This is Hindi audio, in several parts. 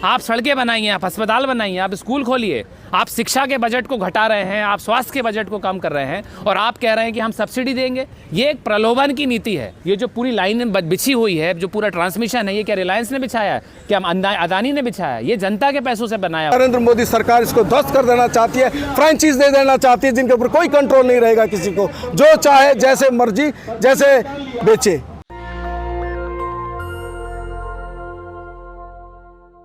आप सड़कें बनाइए, आप अस्पताल बनाइए, आप स्कूल खोलिए, आप शिक्षा के बजट को घटा रहे हैं, आप स्वास्थ्य के बजट को कम कर रहे हैं और आप कह रहे हैं कि हम सब्सिडी देंगे। ये एक प्रलोभन की नीति है। ये जो पूरी लाइन बिछी हुई है, जो पूरा ट्रांसमिशन है, ये क्या रिलायंस ने बिछाया है, क्या अदानी ने बिछाया है? ये जनता के पैसों से बनाया। नरेंद्र मोदी सरकार इसको ध्वस्त कर देना चाहती है, फ्रेंचाइज दे देना चाहती है, जिनके ऊपर कोई कंट्रोल नहीं रहेगा किसी को, जो चाहे जैसे मर्जी जैसे बेचे।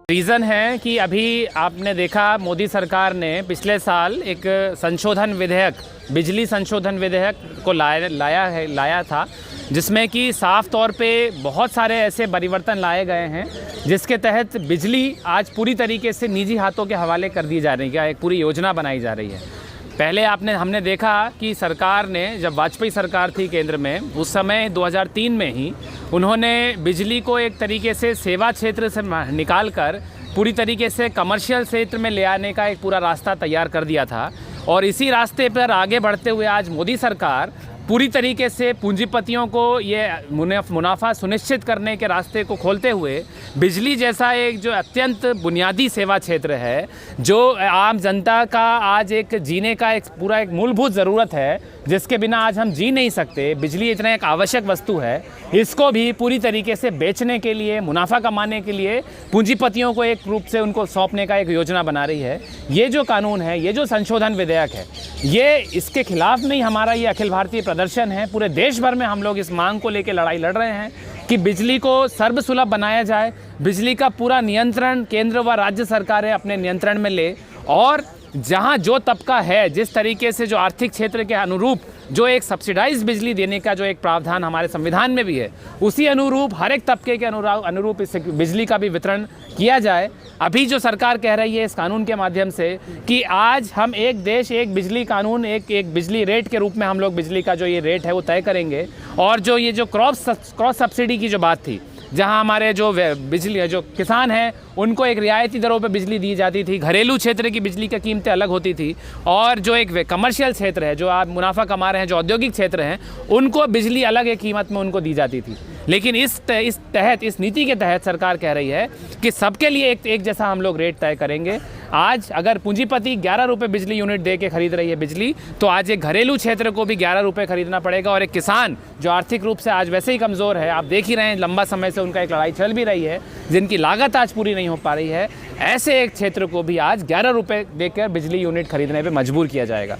रीज़न है कि अभी आपने देखा मोदी सरकार ने पिछले साल एक संशोधन विधेयक, बिजली संशोधन विधेयक को लाया था, जिसमें कि साफ तौर पे बहुत सारे ऐसे परिवर्तन लाए गए हैं जिसके तहत बिजली आज पूरी तरीके से निजी हाथों के हवाले कर दी जा रही है। एक पूरी योजना बनाई जा रही है। पहले हमने देखा कि सरकार ने, जब वाजपेयी सरकार थी केंद्र में, उस समय 2003 में ही उन्होंने बिजली को एक तरीके से सेवा क्षेत्र से निकाल कर पूरी तरीके से कमर्शियल क्षेत्र में ले आने का एक पूरा रास्ता तैयार कर दिया था। और इसी रास्ते पर आगे बढ़ते हुए आज मोदी सरकार पूरी तरीके से पूंजीपतियों को ये मुनाफा सुनिश्चित करने के रास्ते को खोलते हुए बिजली जैसा एक जो अत्यंत बुनियादी सेवा क्षेत्र है, जो आम जनता का आज एक जीने का एक पूरा एक मूलभूत ज़रूरत है, जिसके बिना आज हम जी नहीं सकते, बिजली इतना एक आवश्यक वस्तु है, इसको भी पूरी तरीके से बेचने के लिए, मुनाफा कमाने के लिए पूंजीपतियों को एक रूप से उनको सौंपने का एक योजना बना रही है। ये जो कानून है, ये जो संशोधन विधेयक है, ये इसके खिलाफ में ही हमारा ये अखिल भारतीय प्रदर्शन है। पूरे देश भर में हम लोग इस मांग को लेकर लड़ाई लड़ रहे हैं कि बिजली को सर्वसुलभ बनाया जाए, बिजली का पूरा नियंत्रण केंद्र व राज्य सरकारें अपने नियंत्रण में ले, और जहां जो तबका है, जिस तरीके से जो आर्थिक क्षेत्र के अनुरूप जो एक सब्सिडाइज बिजली देने का जो एक प्रावधान हमारे संविधान में भी है, उसी अनुरूप हर एक तबके के अनुरूप इस बिजली का भी वितरण किया जाए। अभी जो सरकार कह रही है इस कानून के माध्यम से कि आज हम एक देश एक बिजली कानून, एक बिजली रेट के रूप में हम लोग बिजली का जो ये रेट है वो तय करेंगे, और जो ये जो क्रॉस सब्सिडी की जो बात थी, जहां हमारे जो बिजली जो किसान हैं उनको एक रियायती दरों पे बिजली दी जाती थी, घरेलू क्षेत्र की बिजली की कीमतें अलग होती थी, और जो एक कमर्शियल क्षेत्र है, जो आप मुनाफा कमा रहे हैं, जो औद्योगिक क्षेत्र हैं, उनको बिजली अलग एक कीमत में उनको दी जाती थी। लेकिन इस नीति के तहत सरकार कह रही है कि सबके लिए एक जैसा हम लोग रेट तय करेंगे। आज अगर पूंजीपति 11 रुपये बिजली यूनिट दे के खरीद रही है बिजली, तो आज एक घरेलू क्षेत्र को भी 11 रुपये खरीदना पड़ेगा, और एक किसान जो आर्थिक रूप से आज वैसे ही कमज़ोर है, आप देख ही रहे हैं लंबा समय से उनका एक लड़ाई चल भी रही है, जिनकी लागत आज पूरी नहीं हो पा रही है, ऐसे एक क्षेत्र को भी आज 11 रुपये देकर बिजली यूनिट खरीदने पर मजबूर किया जाएगा।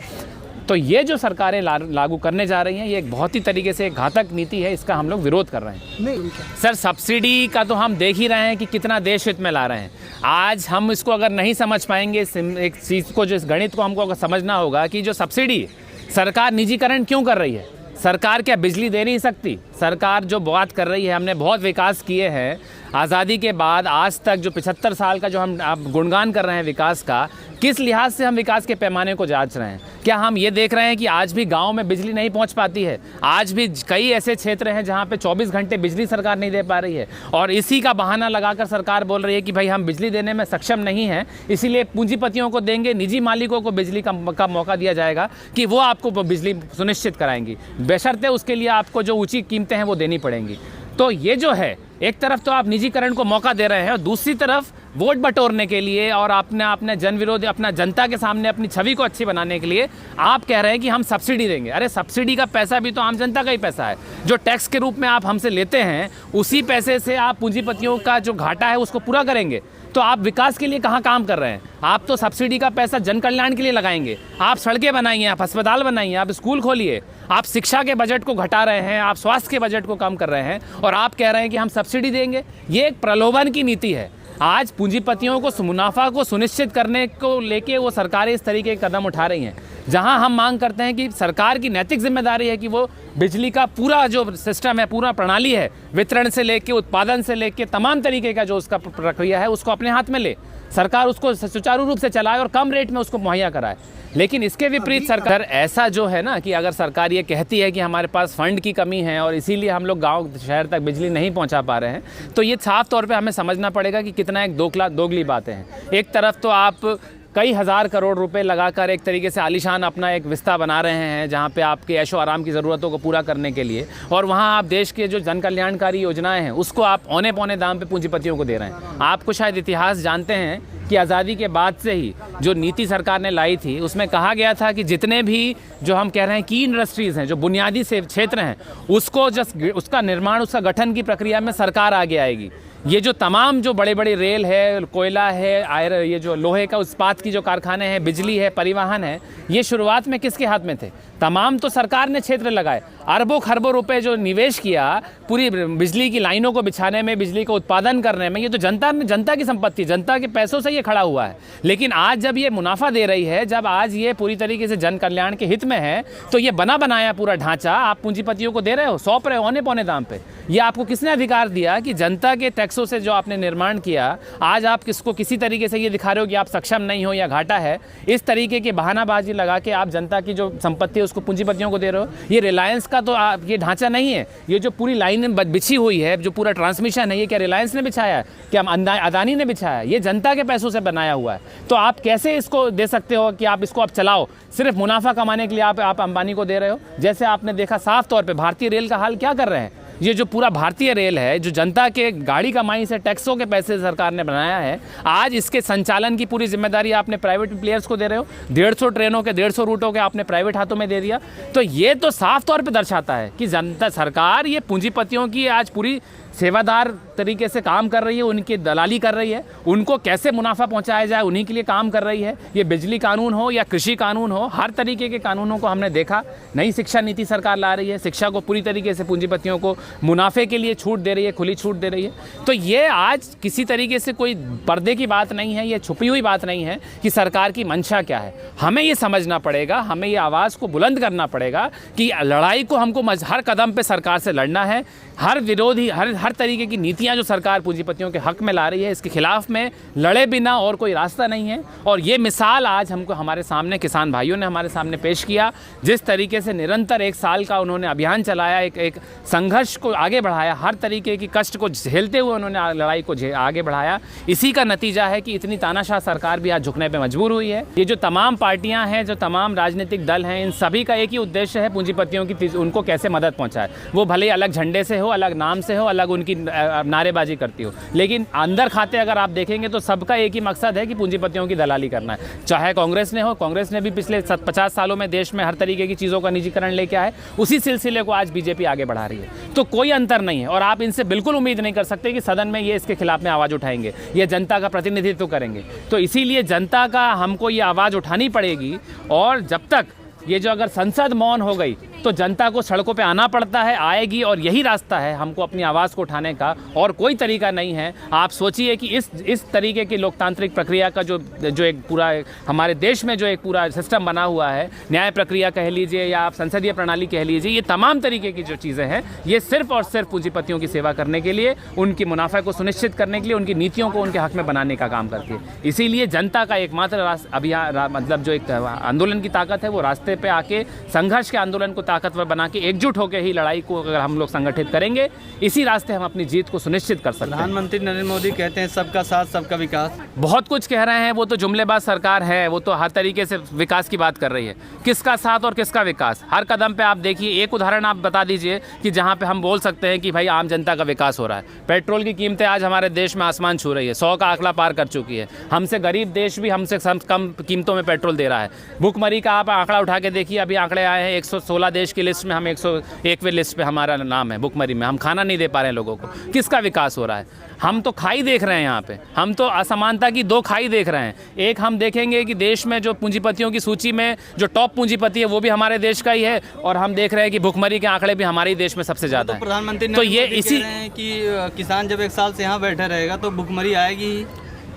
तो ये जो सरकारें लागू करने जा रही हैं, ये एक बहुत ही तरीके से एक घातक नीति है, इसका हम लोग विरोध कर रहे हैं। नहीं सर, सब्सिडी का तो हम देख ही रहे हैं कि कितना देश हित में ला रहे हैं। आज हम इसको अगर नहीं समझ पाएंगे, एक चीज़ को, जो इस गणित को हमको अगर समझना होगा कि जो सब्सिडी सरकार निजीकरण क्यों कर रही है। सरकार क्या बिजली दे नहीं सकती? सरकार जो बात कर रही है, हमने बहुत विकास किए हैं आज़ादी के बाद आज तक, जो 75 साल का जो हम आप गुणगान कर रहे हैं विकास का, किस लिहाज से हम विकास के पैमाने को जांच रहे हैं? क्या हम ये देख रहे हैं कि आज भी गांव में बिजली नहीं पहुंच पाती है? आज भी कई ऐसे क्षेत्र हैं जहां पे 24 घंटे बिजली सरकार नहीं दे पा रही है, और इसी का बहाना लगाकर सरकार बोल रही है कि भाई हम बिजली देने में सक्षम नहीं हैं, इसीलिए पूंजीपतियों को देंगे, निजी मालिकों को बिजली का मौका दिया जाएगा कि वो आपको बिजली सुनिश्चित कराएंगी, बशर्ते उसके लिए आपको जो ऊँची कीमतें हैं वो देनी पड़ेंगी। तो ये जो है, एक तरफ तो आप निजीकरण को मौका दे रहे हैं, और दूसरी तरफ वोट बटोरने के लिए और अपने जन विरोधी, अपना जनता के सामने अपनी छवि को अच्छी बनाने के लिए आप कह रहे हैं कि हम सब्सिडी देंगे। अरे सब्सिडी का पैसा भी तो आम जनता का ही पैसा है, जो टैक्स के रूप में आप हमसे लेते हैं, उसी पैसे से आप पूंजीपतियों का जो घाटा है उसको पूरा करेंगे। तो आप विकास के लिए कहाँ काम कर रहे हैं? आप तो सब्सिडी का पैसा जन कल्याण के लिए लगाएंगे। आप सड़कें बनाइए, आप अस्पताल बनाइए, आप स्कूल खोलिए, आप शिक्षा के बजट को घटा रहे हैं, आप स्वास्थ्य के बजट को कम कर रहे हैं, और आप कह रहे हैं कि हम सब्सिडी देंगे। ये एक प्रलोभन की नीति है। आज पूंजीपतियों को मुनाफा को सुनिश्चित करने को लेके वो सरकारें इस तरीके के कदम उठा रही हैं, जहां हम मांग करते हैं कि सरकार की नैतिक जिम्मेदारी है कि वो बिजली का पूरा जो सिस्टम है, पूरा प्रणाली है, वितरण से लेके उत्पादन से लेके तमाम तरीके का जो उसका प्रक्रिया है, उसको अपने हाथ में ले, सरकार उसको सुचारू रूप से चलाए और कम रेट में उसको मुहैया कराए। लेकिन इसके विपरीत सरकार ऐसा जो है ना, कि अगर सरकार ये कहती है कि हमारे पास फंड की कमी है और इसीलिए हम लोग गांव शहर तक बिजली नहीं पहुंचा पा रहे हैं, तो ये साफ तौर पे हमें समझना पड़ेगा कि कितना एक दोगली बातें हैं। एक तरफ तो आप कई हज़ार करोड़ रुपए लगाकर एक तरीके से आलीशान अपना एक विस्ता बना रहे हैं, जहां पे आपके ऐशो आराम की ज़रूरतों को पूरा करने के लिए, और वहां आप देश के जो जन कल्याणकारी योजनाएं हैं उसको आप औने पौने दाम पे पूंजीपतियों को दे रहे हैं। आपको शायद इतिहास जानते हैं कि आज़ादी के बाद से ही जो नीति सरकार ने लाई थी उसमें कहा गया था कि जितने भी जो हम कह रहे हैं की इंडस्ट्रीज़ हैं, जो बुनियादी से क्षेत्र हैं, उसका निर्माण, उसका गठन की प्रक्रिया में सरकार आगे आएगी। ये जो तमाम जो बड़े बड़े रेल है, कोयला है, आयरन, ये जो लोहे का इस्पात की जो कारखाने हैं, बिजली है, परिवहन है, ये शुरुआत में किसके हाथ में थे? तमाम तो सरकार ने क्षेत्र लगाए। अरबों खरबों रुपए जो निवेश किया पूरी बिजली की लाइनों को बिछाने में, बिजली को उत्पादन करने में, ये तो जनता की संपत्ति, जनता के पैसों से ये खड़ा हुआ है। लेकिन आज जब ये मुनाफा दे रही है, जब आज ये पूरी तरीके से जन कल्याण के हित में है, तो ये बना बनाया पूरा ढांचा आप पूंजीपतियों को दे रहे हो, सौंप रहे हो औने पौने दाम पे। ये आपको किसने अधिकार दिया कि जनता के टैक्सों से जो आपने निर्माण किया, आज आप किसको किसी तरीके से ये दिखा रहे हो कि आप सक्षम नहीं हो या घाटा है? इस तरीके की बहानाबाजी लगा के आप जनता की जो संपत्ति है उसको पूंजीपतियों को दे रहे हो। ये रिलायंस का तो ये ढांचा नहीं है। ये जो पूरी लाइन बिछी हुई है, जो पूरा ट्रांसमिशन है, ये क्या रिलायंस ने बिछाया है? क्या अदानी ने बिछाया है? ये जनता के पैसों से बनाया हुआ है। तो आप कैसे इसको दे सकते हो कि आप इसको आप चलाओ, सिर्फ मुनाफा कमाने के लिए आप अंबानी को दे रहे हो? जैसे आपने देखा साफ तौर पे भारतीय रेल का हाल क्या कर रहे हैं। ये जो पूरा भारतीय रेल है, जो जनता के गाड़ी कमाई से, टैक्सों के पैसे से सरकार ने बनाया है, आज इसके संचालन की पूरी जिम्मेदारी आपने प्राइवेट प्लेयर्स को दे रहे हो। 150 ट्रेनों के, 150 रूटों के आपने प्राइवेट हाथों में दे दिया। तो ये तो साफ तौर पे दर्शाता है कि जनता, सरकार ये पूंजीपतियों की आज पूरी सेवादार तरीके से काम कर रही है, उनकी दलाली कर रही है, उनको कैसे मुनाफा पहुंचाया जाए उन्हीं के लिए काम कर रही है। ये बिजली कानून हो या कृषि कानून हो, हर तरीके के कानूनों को हमने देखा। नई शिक्षा नीति सरकार ला रही है, शिक्षा को पूरी तरीके से पूंजीपतियों को मुनाफे के लिए छूट दे रही है, खुली छूट दे रही है। तो ये आज किसी तरीके से कोई पर्दे की बात नहीं है, ये छुपी हुई बात नहीं है कि सरकार की मंशा क्या है। हमें ये समझना पड़ेगा, हमें ये आवाज़ को बुलंद करना पड़ेगा कि लड़ाई को हमको हर कदम पे सरकार से लड़ना है। हर विरोधी, हर तरीके की नीतियां जो सरकार पूंजीपतियों के हक में ला रही है, इसके खिलाफ में लड़े बिना और कोई रास्ता नहीं है। और ये मिसाल आज हमको हमारे सामने किसान भाइयों ने हमारे सामने पेश किया, जिस तरीके से निरंतर 1 साल का उन्होंने अभियान चलाया, एक संघर्ष को आगे बढ़ाया, हर तरीके की कष्ट को झेलते हुए उन्होंने लड़ाई को आगे बढ़ाया। इसी का नतीजा है कि इतनी तानाशाह सरकार भी आज झुकने पर मजबूर हुई है। ये जो तमाम पार्टियाँ हैं, जो तमाम राजनीतिक दल हैं, इन सभी का एक ही उद्देश्य है पूंजीपतियों की, उनको कैसे मदद पहुँचाए। वो भले ही अलग झंडे से हो, अलग नाम से हो, अलग उनकी नारेबाजी करती हो, लेकिन अंदर खाते अगर आप देखेंगे तो सबका एक ही मकसद है कि पूंजीपतियों की दलाली करना है। चाहे कांग्रेस ने हो, कांग्रेस ने भी पिछले 50 सालों में देश में हर तरीके की चीज़ों का निजीकरण लेके आए, उसी सिलसिले को आज बीजेपी आगे बढ़ा रही है। तो कोई अंतर नहीं है और आप इनसे बिल्कुल उम्मीद नहीं कर सकते कि सदन में ये इसके खिलाफ में आवाज़ उठाएंगे, ये जनता का प्रतिनिधित्व करेंगे। तो इसीलिए जनता का हमको ये आवाज़ उठानी पड़ेगी। और जब तक ये जो अगर संसद मौन हो गई तो जनता को सड़कों पे आना पड़ता है, आएगी, और यही रास्ता है हमको अपनी आवाज़ को उठाने का, और कोई तरीका नहीं है। आप सोचिए कि इस तरीके की लोकतांत्रिक प्रक्रिया का जो एक पूरा हमारे देश में जो एक पूरा सिस्टम बना हुआ है, न्याय प्रक्रिया कह लीजिए या आप संसदीय प्रणाली कह लीजिए, ये तमाम तरीके की जो चीज़ें हैं, ये सिर्फ और सिर्फ पूंजीपतियों की सेवा करने के लिए, उनकी मुनाफा को सुनिश्चित करने के लिए, उनकी नीतियों को उनके हक में बनाने का काम करती है। इसीलिए जनता का एकमात्र अभियान, मतलब जो एक आंदोलन की ताकत है, वो रास्ते पर आके संघर्ष के आंदोलन को ताकतवर बना के एकजुट होकर ही लड़ाई को अगर हम लोग संगठित करेंगे, इसी रास्ते हम अपनी जीत को सुनिश्चित कर सकते हैं। प्रधानमंत्री नरेंद्र मोदी कहते हैं सबका साथ सबका विकास। बहुत कुछ कह रहे हैं, वो तो जुमलेबाज सरकार है, वो तो हर तरीके से विकास की बात कर रही है। किसका साथ और किसका विकास? हर कदम पे आप देखिए, एक उदाहरण आप बता दीजिए कि जहाँ पे हम बोल सकते हैं कि भाई आम जनता का विकास हो रहा है। पेट्रोल की कीमतें आज हमारे देश में आसमान छू रही है, 100 का आंकड़ा पार कर चुकी है। हमसे गरीब देश भी हमसे कम कीमतों में पेट्रोल दे रहा है। भुखमरी का आप आंकड़ा उठा के देखिए, अभी आंकड़े आए हैं 116 देश की लिस्ट में, हम 101वें लिस्ट पे हमारा नाम है भुखमरी में। हम खाना नहीं दे पा रहे हैं लोगों को। किसका विकास हो रहा है? हम तो खाई देख रहे हैं यहाँ पे, हम तो असमानता की 2 खाई देख रहे हैं। एक हम देखेंगे कि देश में जो पूंजीपतियों की सूची में जो टॉप पूंजीपति है वो भी हमारे देश का ही है, और हम देख रहे हैं कि भुखमरी के आंकड़े भी हमारे देश में सबसे ज़्यादा है। प्रधानमंत्री तो ये इसी कि किसान जब 1 साल से यहाँ बैठा रहेगा तो भुखमरी आएगी ही।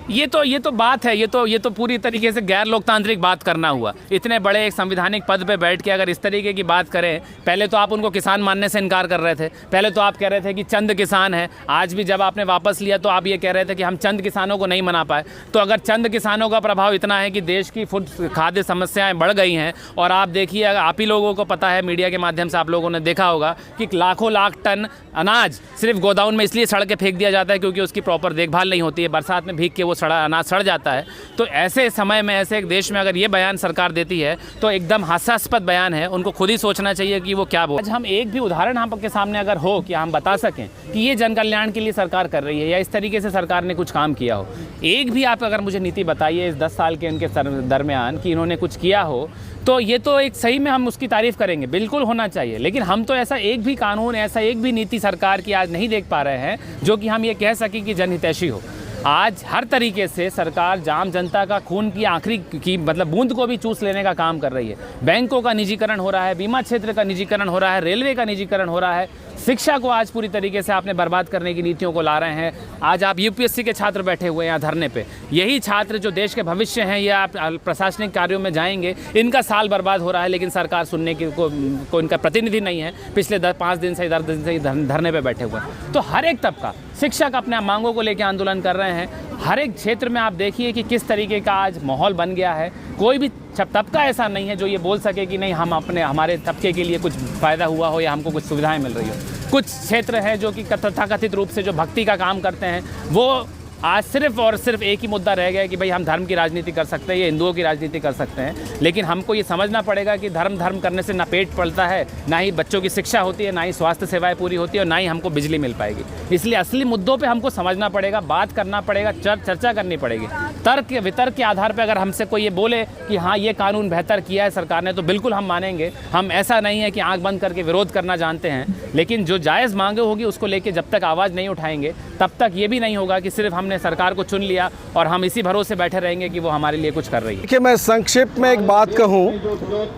ये तो बात है, ये तो पूरी तरीके से गैर लोकतांत्रिक बात करना हुआ। इतने बड़े एक संवैधानिक पद पे बैठ के अगर इस तरीके की बात करें, पहले तो आप उनको किसान मानने से इनकार कर रहे थे, पहले तो आप कह रहे थे कि चंद किसान हैं, आज भी जब आपने वापस लिया तो आप ये कह रहे थे कि हम चंद किसानों को नहीं मना पाए। तो अगर चंद किसानों का प्रभाव इतना है कि देश की फूड खाद्य समस्याएँ बढ़ गई हैं, और आप देखिए, आप ही लोगों को पता है, मीडिया के माध्यम से आप लोगों ने देखा होगा कि लाखों लाख टन अनाज सिर्फ गोदाउन में इसलिए सड़ के फेंक दिया जाता है क्योंकि उसकी प्रॉपर देखभाल नहीं होती है, बरसात में भीग के वो वो अनाज सड़ जाता है। तो ऐसे समय में, ऐसे एक देश में अगर ये बयान सरकार देती है तो एकदम हास्यास्पद बयान है। उनको खुद ही सोचना चाहिए कि वो क्या बोल। आज हम एक भी उदाहरण हम के सामने अगर हो कि हम बता सकें कि ये जन कल्याण के लिए सरकार कर रही है या इस तरीके से सरकार ने कुछ काम किया हो, एक भी आप अगर मुझे नीति बताइए इस 10 साल के इनके दरमियान कि इन्होंने कुछ किया हो, तो ये तो एक सही में हम उसकी तारीफ़ करेंगे, बिल्कुल होना चाहिए। लेकिन हम तो ऐसा एक भी कानून, ऐसा एक भी नीति सरकार की आज नहीं देख पा रहे हैं जो कि हम ये कह सकें कि जनहितैषी हो। आज हर तरीके से सरकार जाम जनता का खून की आखिरी की मतलब बूंद को भी चूस लेने का काम कर रही है। बैंकों का निजीकरण हो रहा है, बीमा क्षेत्र का निजीकरण हो रहा है, रेलवे का निजीकरण हो रहा है, शिक्षा को आज पूरी तरीके से आपने बर्बाद करने की नीतियों को ला रहे हैं। आज आप यूपीएससी के छात्र बैठे हुए हैं यहाँ धरने पे, यही छात्र जो देश के भविष्य हैं, ये आप प्रशासनिक कार्यों में जाएंगे, इनका साल बर्बाद हो रहा है, लेकिन सरकार सुनने की को इनका प्रतिनिधि नहीं है। पिछले 5 दिन से धरने पे बैठे हुए हैं। तो हर एक तबका, शिक्षक अपने मांगों को लेकर आंदोलन कर रहे हैं। हर एक क्षेत्र में आप देखिए कि किस तरीके का आज माहौल बन गया है। कोई भी तबका ऐसा नहीं है जो ये बोल सके कि नहीं हमारे तबके के लिए कुछ फ़ायदा हुआ हो या हमको कुछ सुविधाएं मिल रही हो। कुछ क्षेत्र हैं जो कि तथाकथित रूप से जो भक्ति का काम करते हैं, वो आज सिर्फ और सिर्फ एक ही मुद्दा रह गया है कि भाई हम धर्म की राजनीति कर सकते हैं, ये हिंदुओं की राजनीति कर सकते हैं। लेकिन हमको ये समझना पड़ेगा कि धर्म करने से ना पेट पलता है, ना ही बच्चों की शिक्षा होती है, ना ही स्वास्थ्य सेवाएं पूरी होती है और ना ही हमको बिजली मिल पाएगी। इसलिए असली मुद्दों पे हमको समझना पड़ेगा, बात करना पड़ेगा, चर्चा करनी पड़ेगी। तर्क वितर्क के आधार पर अगर हमसे कोई ये बोले कि हाँ ये कानून बेहतर किया है सरकार ने, तो बिल्कुल हम मानेंगे। हम ऐसा नहीं है कि आँख बंद करके विरोध करना जानते हैं, लेकिन जो जायज़ मांगे होगी उसको लेकर जब तक आवाज़ नहीं उठाएंगे तब तक ये भी नहीं होगा कि सिर्फ हमने सरकार को चुन लिया और हम इसी भरोसे बैठे रहेंगे कि वो हमारे लिए कुछ कर रही है। देखिए, मैं संक्षिप्त में एक बात कहूं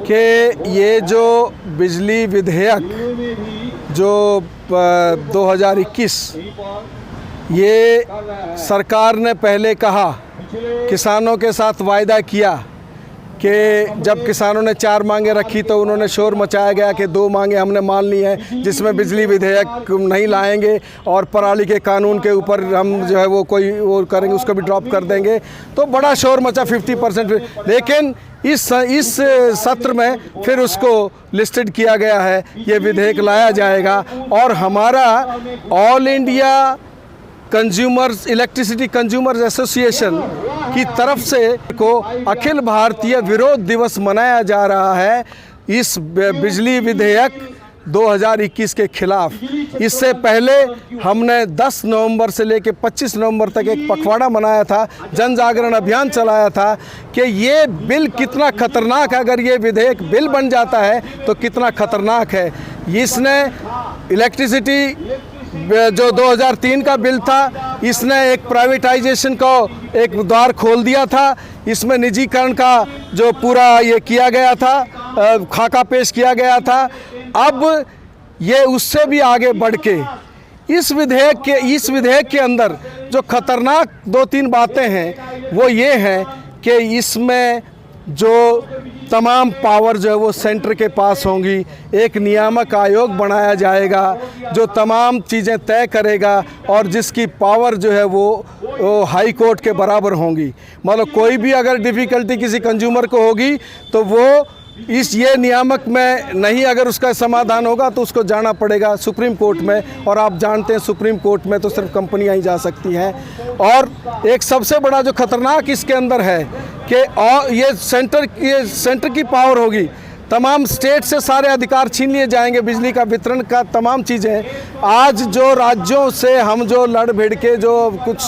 कि ये जो बिजली विधेयक जो 2021, ये सरकार ने पहले कहा, किसानों के साथ वायदा किया कि जब किसानों ने 4 मांगे रखी तो उन्होंने शोर मचाया गया कि 2 मांगे हमने मान ली हैं, जिसमें बिजली विधेयक नहीं लाएंगे और पराली के कानून के ऊपर हम जो है वो करेंगे, उसको भी ड्रॉप कर देंगे। तो बड़ा शोर मचा 50%। लेकिन इस सत्र में फिर उसको लिस्टेड किया गया है, ये विधेयक लाया जाएगा और हमारा all India consumers electricity consumers association की तरफ से को अखिल भारतीय विरोध दिवस मनाया जा रहा है इस बिजली विधेयक 2021 के खिलाफ। इससे पहले हमने 10 नवंबर से लेकर 25 नवंबर तक एक पखवाड़ा मनाया था, जन जागरण अभियान चलाया था कि ये बिल कितना खतरनाक है, अगर ये विधेयक बिल बन जाता है तो कितना खतरनाक है। इसने इलेक्ट्रिसिटी जो 2003 का बिल था, इसने एक प्राइवेटाइजेशन को एक द्वार खोल दिया था। इसमें निजीकरण का जो पूरा ये किया गया था, खाका पेश किया गया था। अब ये उससे भी आगे बढ़ के इस विधेयक के अंदर जो खतरनाक 2-3 बातें हैं वो ये हैं कि इसमें जो तमाम पावर जो है वो सेंटर के पास होंगी। एक नियामक आयोग बनाया जाएगा जो तमाम चीज़ें तय करेगा और जिसकी पावर जो है वो हाई कोर्ट के बराबर होंगी। मतलब कोई भी अगर डिफ़िकल्टी किसी कंज्यूमर को होगी तो वो ये नियामक में नहीं, अगर उसका समाधान होगा तो उसको जाना पड़ेगा सुप्रीम कोर्ट में। और आप जानते हैं सुप्रीम कोर्ट में तो सिर्फ कंपनियां ही जा सकती हैं। और एक सबसे बड़ा जो खतरनाक इसके अंदर है कि ये सेंटर की पावर होगी, तमाम स्टेट से सारे अधिकार छीन लिए जाएंगे, बिजली का वितरण का तमाम चीज़ें। आज जो राज्यों से हम जो लड़ भिड़ के जो कुछ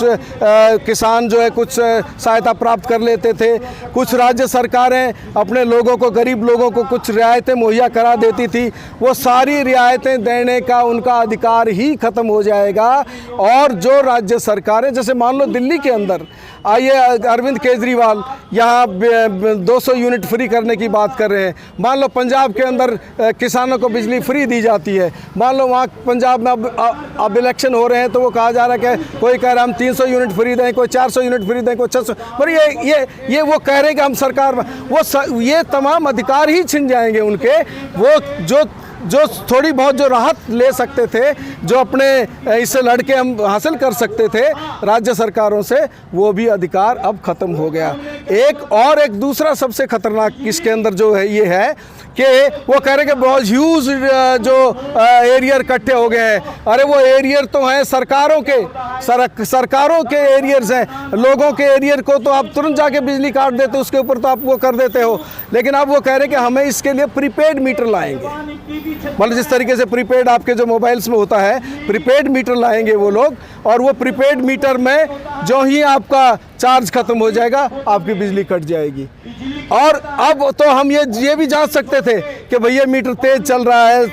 किसान जो है कुछ सहायता प्राप्त कर लेते थे, कुछ राज्य सरकारें अपने लोगों को, गरीब लोगों को कुछ रियायतें मुहैया करा देती थी, वो सारी रियायतें देने का उनका अधिकार ही ख़त्म हो जाएगा। और जो राज्य सरकारें, जैसे मान लो दिल्ली के अंदर आइए, अरविंद केजरीवाल यहाँ 200 यूनिट फ्री करने की बात कर रहे हैं। मान लो पंजाब के अंदर किसानों को बिजली फ्री दी जाती है। मान लो वहाँ पंजाब में अब इलेक्शन हो रहे हैं तो वो कहा जा रहा है कि कोई कह रहा है हम 300 यूनिट फ्री दें, कोई 400 यूनिट फ्री दें, कोई 600। पर ये वो कह रहे हैं कि हम सरकार में, वो ये तमाम अधिकार ही छिन जाएंगे उनके। वो जो जो थोड़ी बहुत जो राहत ले सकते थे, जो अपने इससे लड़के हम हासिल कर सकते थे राज्य सरकारों से, वो भी अधिकार अब ख़त्म हो गया। एक दूसरा सबसे खतरनाक इसके अंदर जो है ये है कि वो कह रहे कि बहुत ह्यूज जो एरियर इकट्ठे हो गए हैं। अरे वो एरियर तो हैं सरकारों के एरियर्स हैं। लोगों के एरियर को तो आप तुरंत जाके बिजली काट देते, उसके ऊपर तो आप वो कर देते हो। लेकिन अब वो कह रहे कि हमें इसके लिए प्रीपेड मीटर लाएंगे, मतलब जिस तरीके से प्रीपेड आपके जो मोबाइल्स में होता है, प्रीपेड मीटर लाएंगे वो लोग। और वो प्रीपेड मीटर में जो ही आपका चार्ज खत्म हो जाएगा आपकी बिजली कट जाएगी। और अब तो हम ये भी जांच सकते थे कि भैया मीटर तेज चल रहा है,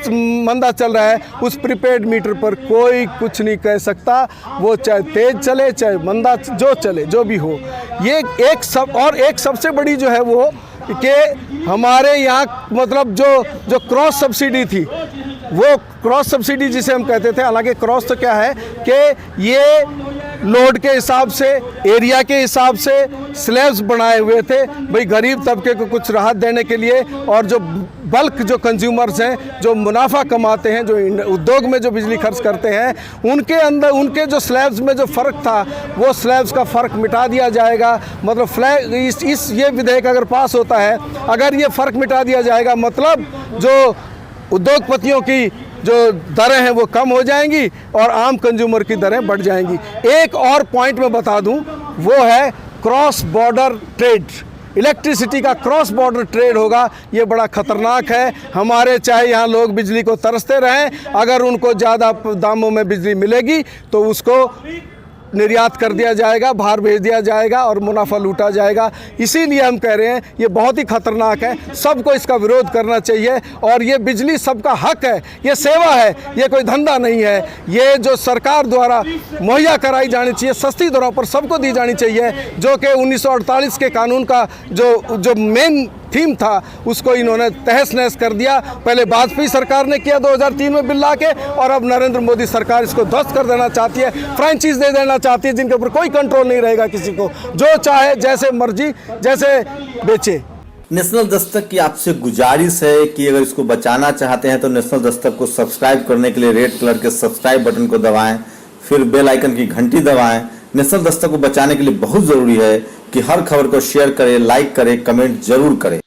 मंदा चल रहा है, उस प्रीपेड मीटर पर कोई कुछ नहीं कह सकता, वो चाहे तेज चले चाहे मंदा, जो चले, जो भी हो। ये एक सबसे बड़ी जो है वो कि हमारे यहाँ मतलब जो क्रॉस सब्सिडी थी, वो क्रॉस सब्सिडी जिसे हम कहते थे, हालांकि क्रॉस तो क्या है कि ये लोड के हिसाब से, एरिया के हिसाब से स्लैब्स बनाए हुए थे भाई गरीब तबके को कुछ राहत देने के लिए। और जो बल्क जो कंज्यूमर्स हैं, जो मुनाफा कमाते हैं, जो उद्योग में जो बिजली खर्च करते हैं, उनके अंदर उनके जो स्लैब्स में जो फ़र्क था, वो स्लैब्स का फ़र्क मिटा दिया जाएगा। मतलब ये विधेयक अगर पास होता है, अगर ये फ़र्क मिटा दिया जाएगा, मतलब जो उद्योगपतियों की जो दरें हैं वो कम हो जाएंगी और आम कंज्यूमर की दरें बढ़ जाएंगी। एक और पॉइंट मैं बता दूं, वो है क्रॉस बॉर्डर ट्रेड। इलेक्ट्रिसिटी का क्रॉस बॉर्डर ट्रेड होगा, ये बड़ा ख़तरनाक है। हमारे चाहे यहाँ लोग बिजली को तरसते रहें, अगर उनको ज़्यादा दामों में बिजली मिलेगी तो उसको निर्यात कर दिया जाएगा, बाहर भेज दिया जाएगा और मुनाफा लूटा जाएगा। इसीलिए हम कह रहे हैं ये बहुत ही खतरनाक है, सबको इसका विरोध करना चाहिए। और ये बिजली सबका हक है, ये सेवा है, ये कोई धंधा नहीं है। ये जो सरकार द्वारा मुहैया कराई जानी चाहिए, सस्ती दरों पर सबको दी जानी चाहिए, जो कि 1948 के कानून का जो मेन थीम था, उसको इन्होंने तहस नहस कर दिया। पहले वाजपेयी सरकार ने किया 2003 में बिल ला के, और अब नरेंद्र मोदी सरकार इसको ध्वस्त कर देना चाहती है, फ्रेंचाइज दे देना चाहती है, जिनके ऊपर कोई कंट्रोल नहीं रहेगा, किसी को जो चाहे जैसे मर्जी जैसे बेचे। नेशनल दस्तक की आपसे गुजारिश है कि अगर इसको बचाना चाहते हैं तो नेशनल दस्तक को सब्सक्राइब करने के लिए रेड कलर के सब्सक्राइब बटन को दबाएं, फिर बेल आइकन की घंटी दबाएं। नेशनल दस्तक को बचाने के लिए बहुत जरूरी है कि हर खबर को शेयर करें, लाइक करें, कमेंट जरूर करें।